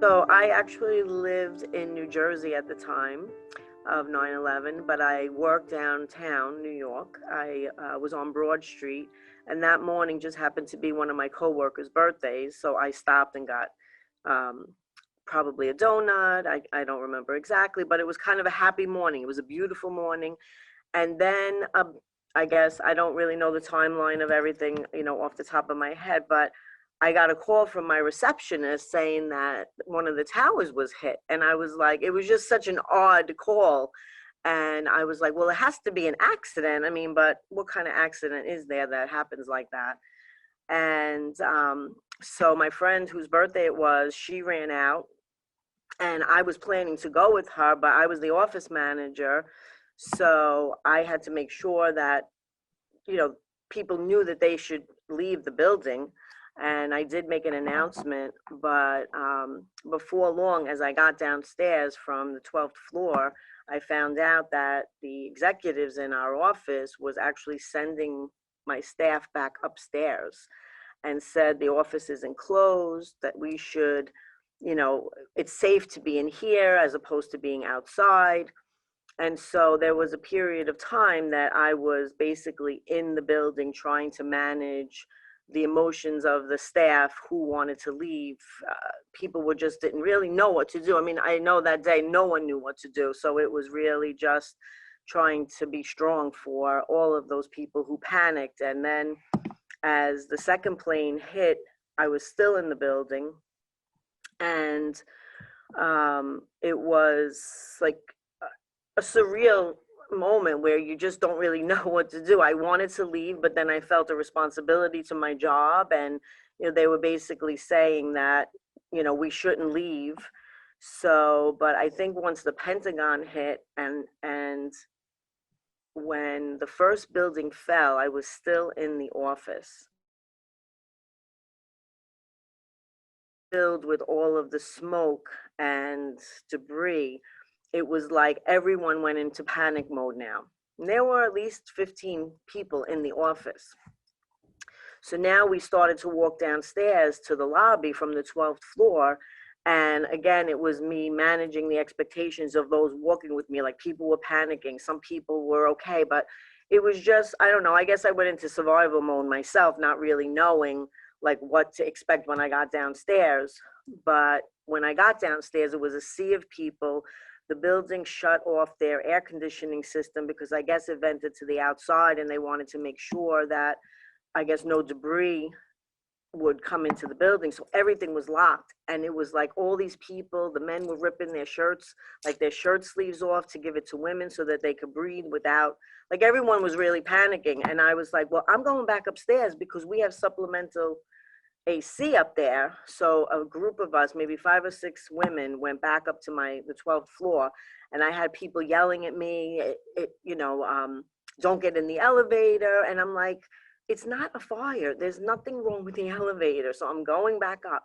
So I actually lived in New Jersey at the time of 9/11, but I worked downtown New York. I was on Broad Street, and that morning just happened to be one of my coworkers' birthdays. So I stopped and got um, probably a donut. I don't remember exactly, but it was kind of a happy morning. It was a beautiful morning. And then I guess I don't really know the timeline of everything, off the top of my head, but I got a call from my receptionist saying that one of the towers was hit. And I was like, it was just such an odd call. And I was like, well, it has to be an accident. I mean, but what kind of accident is there that happens like that? And so my friend whose birthday it was, she ran out and I was planning to go with her, but I was the office manager. So I had to make sure that, you know, people knew that they should leave the building. And I did make an announcement, but before long, as I got downstairs from the 12th floor, I found out that the executives in our office was actually sending my staff back upstairs and said the office isn't closed, that we should, it's safe to be in here as opposed to being outside. And so there was a period of time that I was basically in the building trying to manage the emotions of the staff who wanted to leave. People were just didn't really know what to do. I mean, I know that day no one knew what to do. So it was really just trying to be strong for all of those people who panicked. And then as the second plane hit, I was still in the building. And it was like a surreal moment where you just don't really know what to do. I wanted to leave, but then I felt a responsibility to my job. And, they were basically saying that, we shouldn't leave. So, but I think once the Pentagon hit and when the first building fell, I was still in the office, filled with all of the smoke and debris. It was like everyone went into panic mode now. And there were at least 15 people in the office. So now we started to walk downstairs to the lobby from the 12th floor. And again, it was me managing the expectations of those walking with me. Like people were panicking, some people were okay, but it was just, I don't know, I guess I went into survival mode myself, not really knowing like what to expect when I got downstairs. But when I got downstairs, it was a sea of people. The building shut off their air conditioning system because I guess it vented to the outside and they wanted to make sure that I guess no debris would come into the building. So everything was locked. And it was like all these people, the men were ripping their shirts, like their shirt sleeves off to give it to women so that they could breathe without, like everyone was really panicking. And I was like, well, I'm going back upstairs because we have supplemental AC up there. So a group of us, maybe 5 or 6 women, went back up to the 12th floor, and I had people yelling at me, don't get in the elevator. And I'm like, it's not a fire. There's nothing wrong with the elevator. So I'm going back up.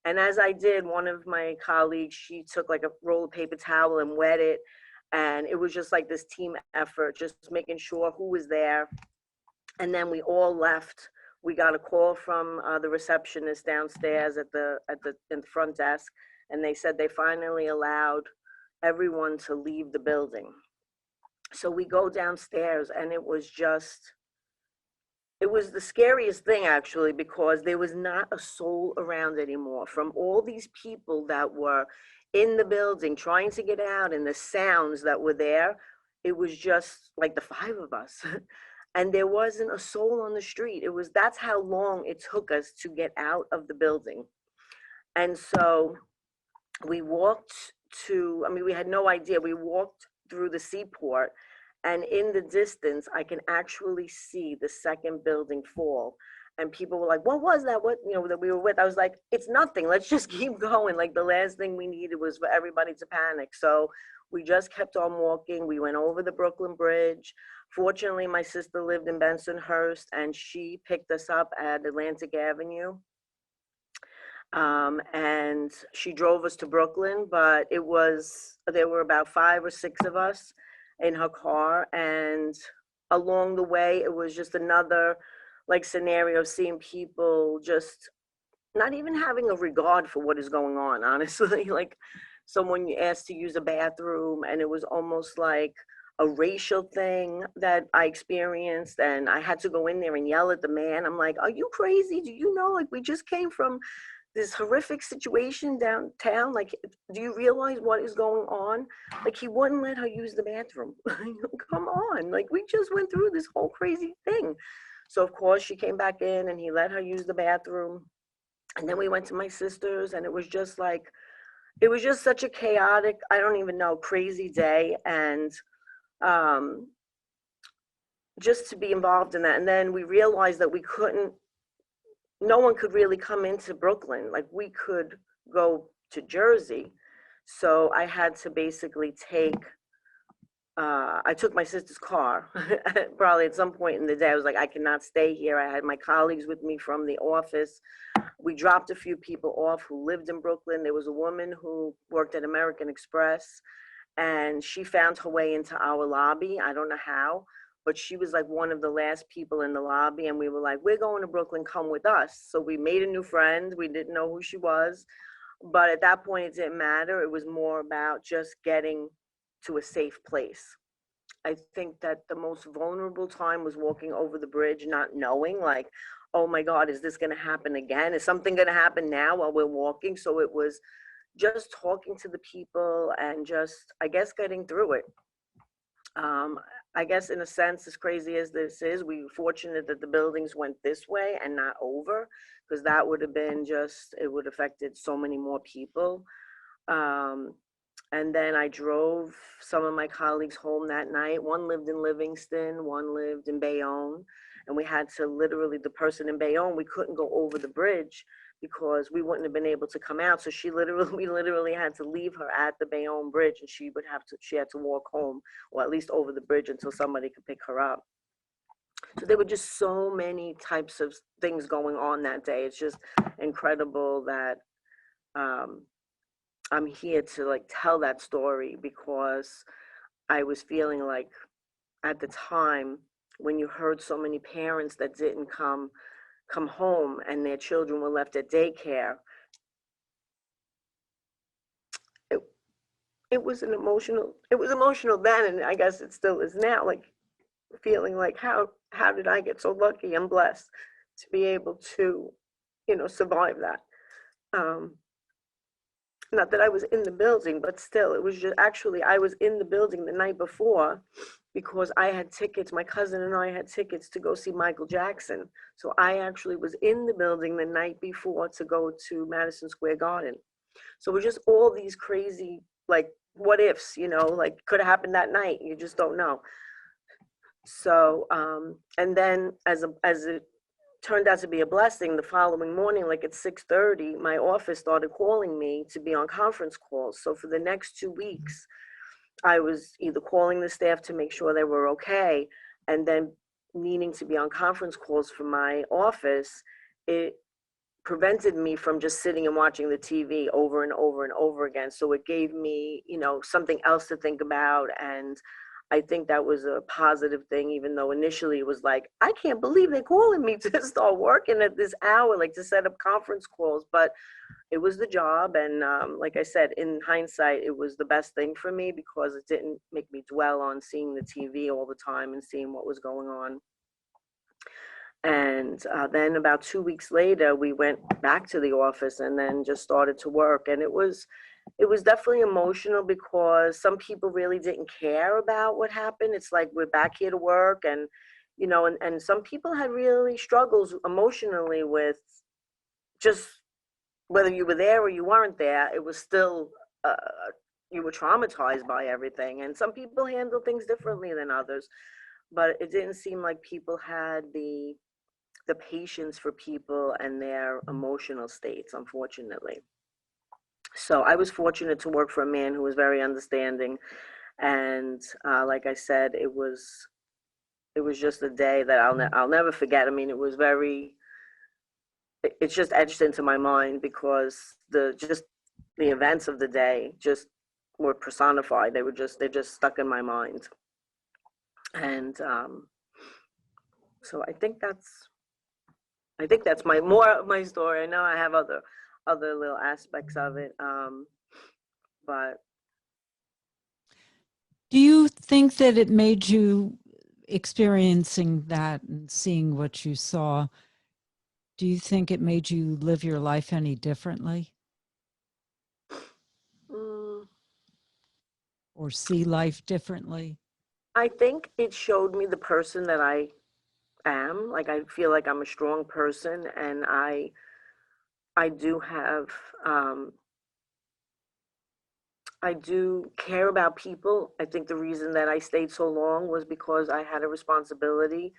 And as I did, one of my colleagues, she took like a roll of paper towel and wet it. And it was just like this team effort, just making sure who was there. And then we all left. We got a call from the receptionist downstairs in the front desk, and they said they finally allowed everyone to leave the building. So we go downstairs, and it was the scariest thing actually, because there was not a soul around anymore. From all these people that were in the building trying to get out and the sounds that were there, it was just like the 5 of us. And there wasn't a soul on the street. That's how long it took us to get out of the building. And so we walked we had no idea. We walked through the seaport, and in the distance, I can actually see the second building fall. And people were like, what was that? What, that we were with? I was like, it's nothing. Let's just keep going. Like the last thing we needed was for everybody to panic. So we just kept on walking. We went over the Brooklyn Bridge. Fortunately, my sister lived in Bensonhurst, and she picked us up at Atlantic Avenue. And she drove us to Brooklyn, but there were about 5 or 6 of us in her car. And along the way, it was just another like scenario of seeing people just not even having a regard for what is going on, honestly. Like someone asked to use a bathroom, and it was almost like a racial thing that I experienced, and I had to go in there and yell at the man. I'm like, "Are you crazy? Do you know, like, we just came from this horrific situation downtown. Like, do you realize what is going on?" Like, he wouldn't let her use the bathroom. Come on. Like, we just went through this whole crazy thing. So, of course, she came back in and he let her use the bathroom. And then we went to my sister's, and it was just like, it was just such a chaotic, I don't even know, crazy day. And um, just to be involved in that. And then we realized that we couldn't, no one could really come into Brooklyn. Like, we could go to Jersey. So I had to basically I took my sister's car. Probably at some point in the day, I was like, I cannot stay here. I had my colleagues with me from the office. We dropped a few people off who lived in Brooklyn. There was a woman who worked at American Express, and she found her way into our lobby. I don't know how, but she was like one of the last people in the lobby. And we were like, we're going to Brooklyn, come with us. So we made a new friend. We didn't know who she was. But at that point, it didn't matter. It was more about just getting to a safe place. I think that the most vulnerable time was walking over the bridge, not knowing, like, oh my God, is this going to happen again? Is something going to happen now while we're walking? So it was just talking to the people and just, I guess, getting through it. I guess in a sense, as crazy as this is, we were fortunate that the buildings went this way and not over, because that would have been just, it would have affected so many more people. Um, and then I drove some of my colleagues home that night. One lived in Livingston, one lived in Bayonne. And we had to literally, the person in Bayonne, we couldn't go over the bridge because we wouldn't have been able to come out. So she literally, we literally had to leave her at the Bayonne bridge, and she had to walk home, or at least over the bridge until somebody could pick her up. So there were just so many types of things going on that day. It's just incredible that um, I'm here to like tell that story, because I was feeling like at the time, when you heard so many parents that didn't come home and their children were left at daycare, it, it was emotional then, and I guess it still is now, like feeling like, how did I get so lucky and blessed to be able to, survive that. um Not that I was in the building, but still, it was just, actually, I was in the building the night before because I had tickets. My cousin and I had tickets to go see Michael Jackson. So I actually was in the building the night before to go to Madison Square Garden. So it was just all these crazy, like, what ifs, like could have happened that night. You just don't know. So, and then as it turned out to be a blessing, the following morning, like at 6:30, my office started calling me to be on conference calls. So for the next 2 weeks, I was either calling the staff to make sure they were okay, and then needing to be on conference calls for my office. It prevented me from just sitting and watching the TV over and over and over again. So it gave me, something else to think about. And I think that was a positive thing, even though initially it was like, I can't believe they're calling me to start working at this hour, like to set up conference calls. But it was the job. And like I said, in hindsight, it was the best thing for me because it didn't make me dwell on seeing the TV all the time and seeing what was going on. And then about 2 weeks later, we went back to the office and then just started to work. And it was definitely emotional because some people really didn't care about what happened. It's like, we're back here to work. And, and some people had really struggles emotionally with just whether you were there or you weren't there. It was still, you were traumatized by everything. And some people handle things differently than others. But it didn't seem like people had the patience for people and their emotional states, unfortunately. So I was fortunate to work for a man who was very understanding. And like I said, it was just a day that I'll never forget. I mean, it's just etched into my mind because the events of the day just were personified. They're just stuck in my mind. And so I think I think that's more of my story. I know I have other little aspects of it, but Do you think that it made you, experiencing that and seeing what you saw, do you think it made you live your life any differently mm, or see life differently? I think it showed me the person that I am. Like I feel like I'm a strong person, and I do have um, I do care about people. I think the reason that I stayed so long was because I had a responsibility.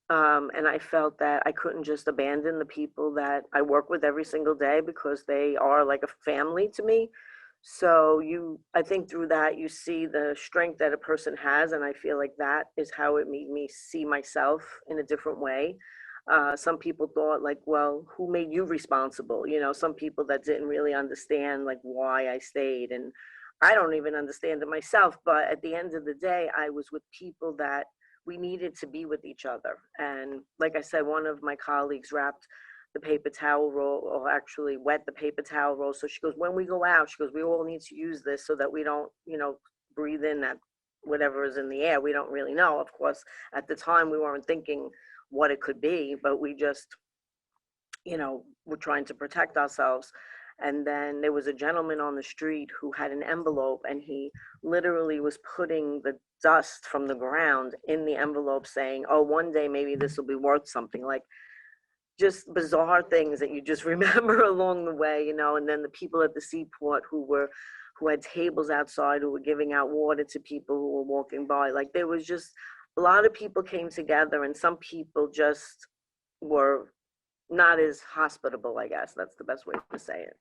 And I felt that I couldn't just abandon the people that I work with every single day because they are like a family to me. So I think through that, you see the strength that a person has. And I feel like that is how it made me see myself in a different way. Some people thought like, well, who made you responsible? Some people that didn't really understand like why I stayed. And I don't even understand it myself. But at the end of the day, I was with people that we needed to be with each other. And like I said, one of my colleagues wrapped the paper towel roll, or actually wet the paper towel roll. So she goes, when we go out, she goes, we all need to use this so that we don't, breathe in that whatever is in the air. We don't really know. Of course, at the time we weren't thinking what it could be, but we just, were trying to protect ourselves. And then there was a gentleman on the street who had an envelope, and he literally was putting the dust from the ground in the envelope saying, oh, one day maybe this will be worth something. Like just bizarre things that you just remember along the way, and then the people at the seaport who had tables outside, who were giving out water to people who were walking by. Like there was just a lot of people came together, and some people just were not as hospitable, I guess. That's the best way to say it.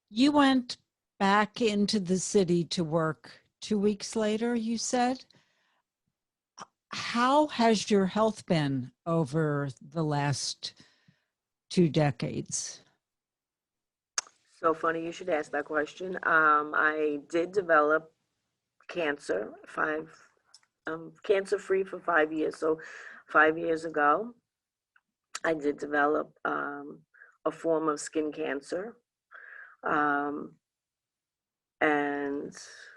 You went back into the city to work 2 weeks later, you said. How has your health been over the last 2 decades? So funny you should ask that question. I did develop cancer, cancer free for 5 years. So 5 years ago, I did develop a form of skin cancer, um, and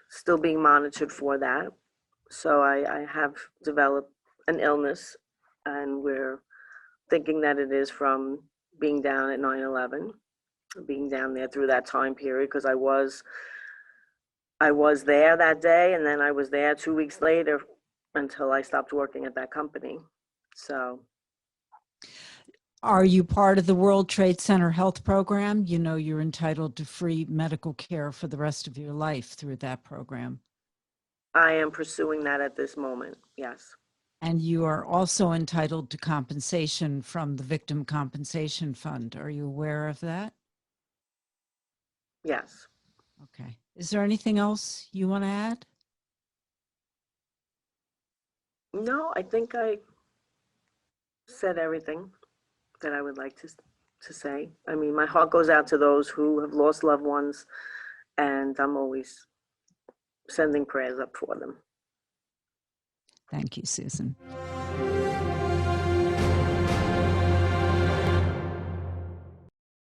still being monitored for that. So I have developed an illness, and we're thinking that it is from being down at 9/11, being down there through that time period, because I was there that day, and then I was there 2 weeks later until I stopped working at that company. So Are you part of the World Trade Center Health Program? You know, you're entitled to free medical care for the rest of your life through that program. I am pursuing that at this moment. Yes. And you are also entitled to compensation from the Victim Compensation Fund. Are you aware of that? Yes. Okay. Is there anything else you want to add? No, I think I said everything that I would like to say. I mean, my heart goes out to those who have lost loved ones, and I'm always sending prayers up for them. Thank you, Susan.